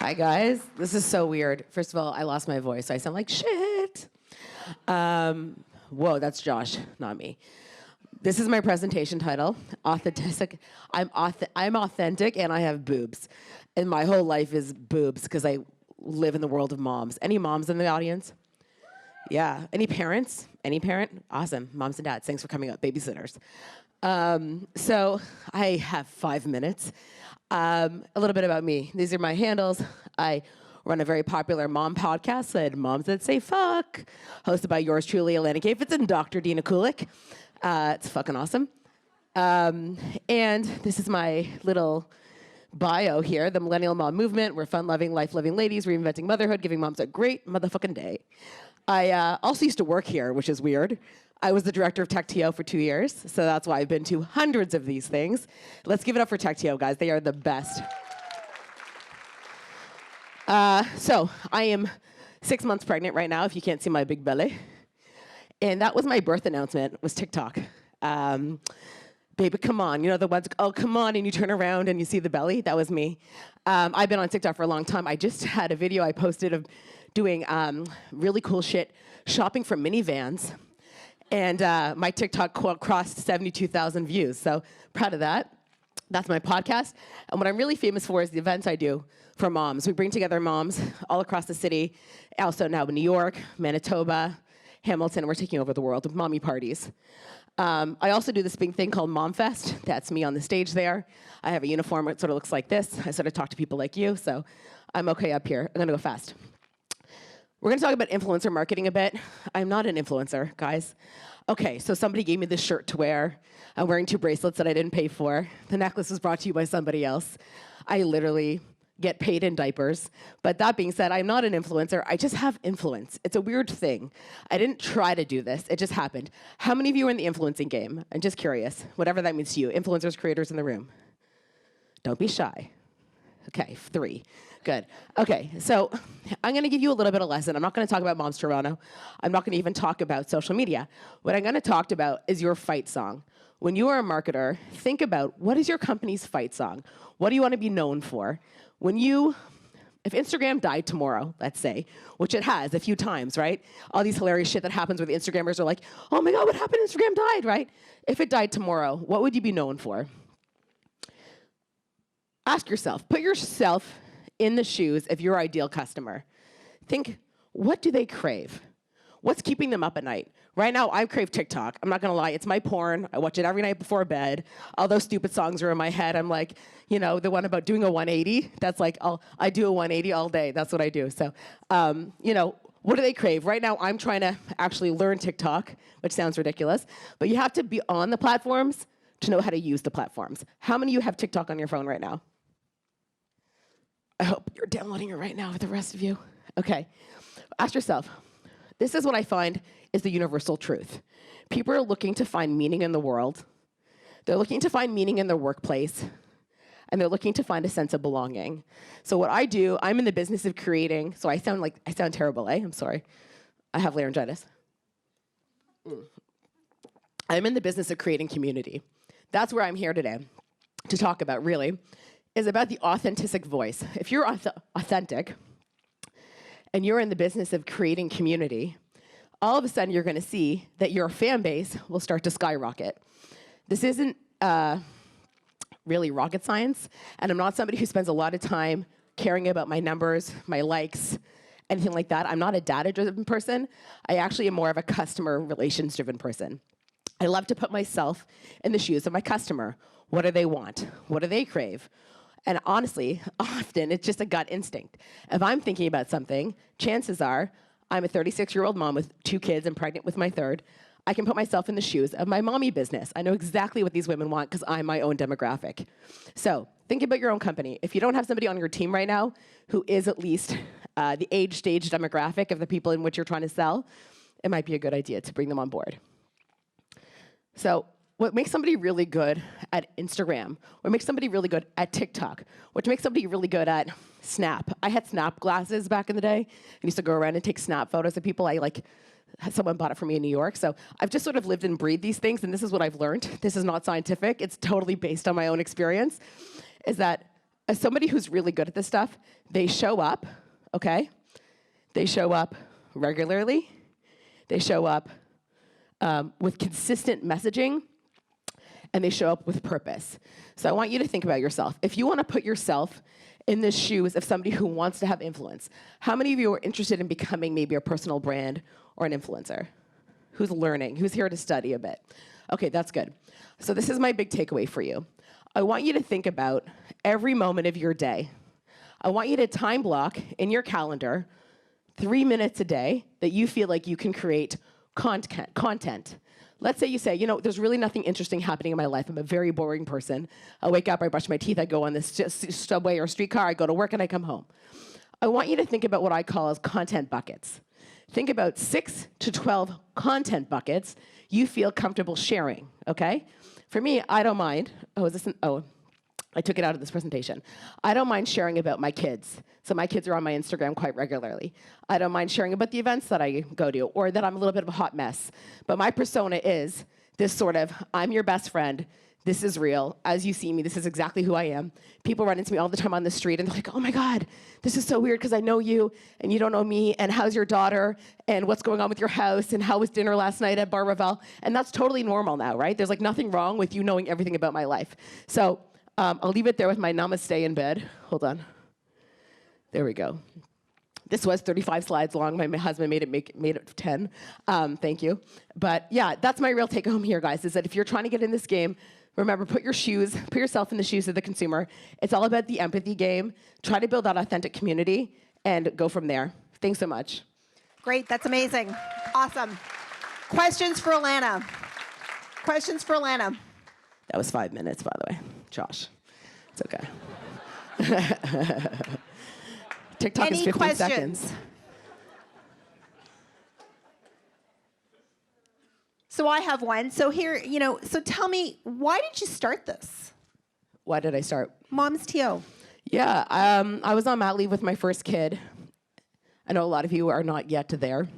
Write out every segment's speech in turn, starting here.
Hi, guys. This is so weird. First of all, I lost my voice. I sound like shit. Whoa, that's Josh, not me. This is my presentation title, Authentic. I'm authentic and I have boobs. And my whole life is boobs because I live in the world of moms. Any moms in the audience? Yeah. Any parents? Any parent? Awesome. Moms and dads, thanks for coming up. Babysitters. So I have 5 minutes. A little bit about me. These are my handles. I run a very popular mom podcast called Moms That Say Fuck, hosted by yours truly, Alana Kayfetz and Dr. Dina Kulik. It's fucking awesome. And this is my little bio here, the Millennial Mom Movement. We're fun-loving, life-living ladies reinventing motherhood, giving moms a great motherfucking day. I also used to work here, which is weird. I was the director of TechTO for 2 years, so that's why I've been to hundreds of these things. Let's give it up for TechTO, guys. They are the best. So I am 6 months pregnant right now, if you can't see my big belly. And that was my birth announcement, was TikTok. Baby, come on. You know the ones, oh, come on, and you turn around and you see the belly? That was me. I've been on TikTok for a long time. I just had a video I posted of doing really cool shit, shopping from minivans. And my TikTok crossed 72,000 views, so proud of that. That's my podcast. And what I'm really famous for is the events I do for moms. We bring together moms all across the city, also now in New York, Manitoba, Hamilton. We're taking over the world with mommy parties. I also do this big thing called Mom Fest. That's me on the stage there. I have a uniform. It sort of looks like this. I sort of talk to people like you, so I'm okay up here. I'm going to go fast. We're going to talk about influencer marketing a bit. I'm not an influencer, guys. Okay, so somebody gave me this shirt to wear. I'm wearing 2 bracelets that I didn't pay for. The necklace was brought to you by somebody else. I literally get paid in diapers. But that being said, I'm not an influencer. I just have influence. It's a weird thing. I didn't try to do this. It just happened. How many of you are in the influencing game? I'm just curious, whatever that means to you. Influencers, creators in the room. Don't be shy. Okay, 3. Good. Okay, so I'm going to give you a little bit of lesson. I'm not going to talk about Moms Toronto. I'm not going to even talk about social media. What I'm going to talk about is your fight song. When you are a marketer, think about what is your company's fight song? What do you want to be known for? If Instagram died tomorrow, let's say, which it has a few times, right? All these hilarious shit that happens where the Instagrammers are like, oh my God, what happened? Instagram died, right? If it died tomorrow, what would you be known for? Ask yourself, put yourself in the shoes of your ideal customer. Think, what do they crave? What's keeping them up at night? Right now, I crave TikTok. I'm not gonna lie, it's my porn. I watch it every night before bed. All those stupid songs are in my head. I'm like, you know, the one about doing a 180. That's like, I do a 180 all day. That's what I do. So, you know, what do they crave? Right now, I'm trying to actually learn TikTok, which sounds ridiculous. But you have to be on the platforms to know how to use the platforms. How many of you have TikTok on your phone right now? I hope you're downloading it right now with the rest of you. Okay, ask yourself, this is what I find is the universal truth. People are looking to find meaning in the world. They're looking to find meaning in their workplace. And they're looking to find a sense of belonging. So what I do, I'm in the business of creating, so I sound terrible, eh? I'm sorry. I have laryngitis. I'm in the business of creating community. That's where I'm here today to talk about, really, is about the authentic voice. If you're authentic and you're in the business of creating community, all of a sudden you're going to see that your fan base will start to skyrocket. This isn't really rocket science, and I'm not somebody who spends a lot of time caring about my numbers, my likes, anything like that. I'm not a data-driven person. I actually am more of a customer relations-driven person. I love to put myself in the shoes of my customer. What do they want? What do they crave? And honestly, often it's just a gut instinct. If I'm thinking about something, chances are I'm a 36-year-old mom with 2 kids and pregnant with my 3rd. I can put myself in the shoes of my mommy business. I know exactly what these women want because I'm my own demographic. So think about your own company. If you don't have somebody on your team right now who is at least the age stage demographic of the people in which you're trying to sell, it might be a good idea to bring them on board. So what makes somebody really good at Instagram? What makes somebody really good at TikTok? What makes somebody really good at Snap? I had Snap glasses back in the day. I used to go around and take Snap photos of people. Someone bought it for me in New York. So I've just sort of lived and breathed these things, and this is what I've learned. This is not scientific. It's totally based on my own experience, is that as somebody who's really good at this stuff, they show up, okay? They show up regularly. They show up with consistent messaging, and they show up with purpose. So I want you to think about yourself. If you want to put yourself in the shoes of somebody who wants to have influence, how many of you are interested in becoming maybe a personal brand or an influencer? Who's learning? Who's here to study a bit? Okay, that's good. So this is my big takeaway for you. I want you to think about every moment of your day. I want you to time block in your calendar 3 minutes a day that you feel like you can create content. Let's say you say, you know, there's really nothing interesting happening in my life. I'm a very boring person. I wake up, I brush my teeth, I go on this subway or streetcar, I go to work, and I come home. I want you to think about what I call as content buckets. Think about 6 to 12 content buckets you feel comfortable sharing, okay? For me, I don't mind. I took it out of this presentation. I don't mind sharing about my kids. So my kids are on my Instagram quite regularly. I don't mind sharing about the events that I go to or that I'm a little bit of a hot mess. But my persona is this sort of, I'm your best friend. This is real. As you see me, this is exactly who I am. People run into me all the time on the street, and they're like, oh my God, this is so weird because I know you, and you don't know me, and how's your daughter, and what's going on with your house, and how was dinner last night at Bar Ravel? And that's totally normal now, right? There's like nothing wrong with you knowing everything about my life. So I'll leave it there with my namaste in bed. Hold on. There we go. This was 35 slides long. My husband made it 10. Thank you. But yeah, that's my real take home here, guys, is that if you're trying to get in this game, remember, put yourself in the shoes of the consumer. It's all about the empathy game. Try to build that authentic community and go from there. Thanks so much. Great, that's amazing. Awesome. Questions for Alana? Questions for Alana? That was 5 minutes, by the way. Josh, it's okay. TikTok is 15 seconds. So I have one. So here, so tell me, why did you start this? Why did I start? MomsTO. Yeah, I was on mat leave with my first kid. I know a lot of you are not yet there.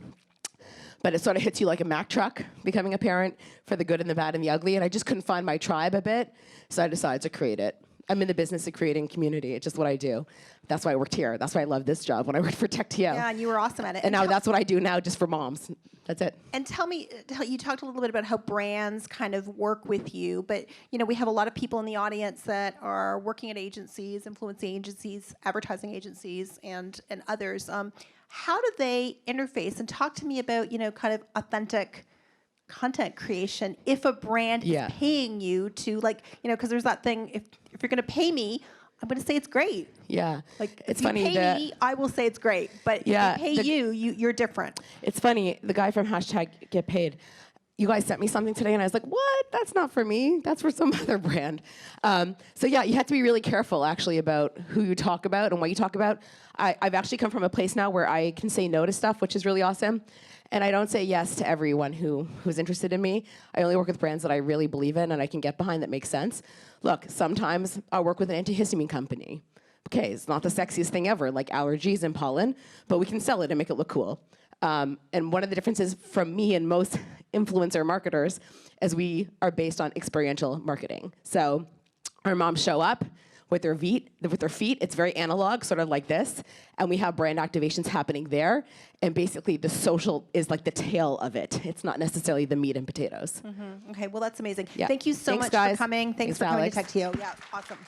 But it sort of hits you like a Mack truck, becoming a parent, for the good and the bad and the ugly. And I just couldn't find my tribe a bit, so I decided to create it. I'm in the business of creating community. It's just what I do. That's why I worked here. That's why I love this job when I worked for TechTO. Yeah, and you were awesome at it. And now that's what I do now just for moms. That's it. And tell me, you talked a little bit about how brands kind of work with you, but we have a lot of people in the audience that are working at agencies, influencing agencies, advertising agencies, and others. How do they interface? And talk to me about, kind of authentic content creation if a brand is paying you to, because there's that thing, if you're going to pay me, I'm going to say it's great. Yeah. Like, it's if funny you pay me, I will say it's great. But if I pay you're different. It's funny. The guy from #GetPaid, you guys sent me something today, and I was like, what? That's not for me. That's for some other brand. So yeah, you have to be really careful, actually, about who you talk about and what you talk about. I've actually come from a place now where I can say no to stuff, which is really awesome. And I don't say yes to everyone who's interested in me. I only work with brands that I really believe in and I can get behind that makes sense. Look, sometimes I'll work with an antihistamine company. Okay, it's not the sexiest thing ever, like allergies and pollen, but we can sell it and make it look cool. And one of the differences from me and most influencer marketers is we are based on experiential marketing. So our moms show up with their feet. It's very analog, sort of like this. And we have brand activations happening there. And basically, the social is like the tail of it. It's not necessarily the meat and potatoes. Okay, well, that's amazing. Yeah. Thank you so much guys. for coming. Thanks for coming to TechTO. Yeah, awesome.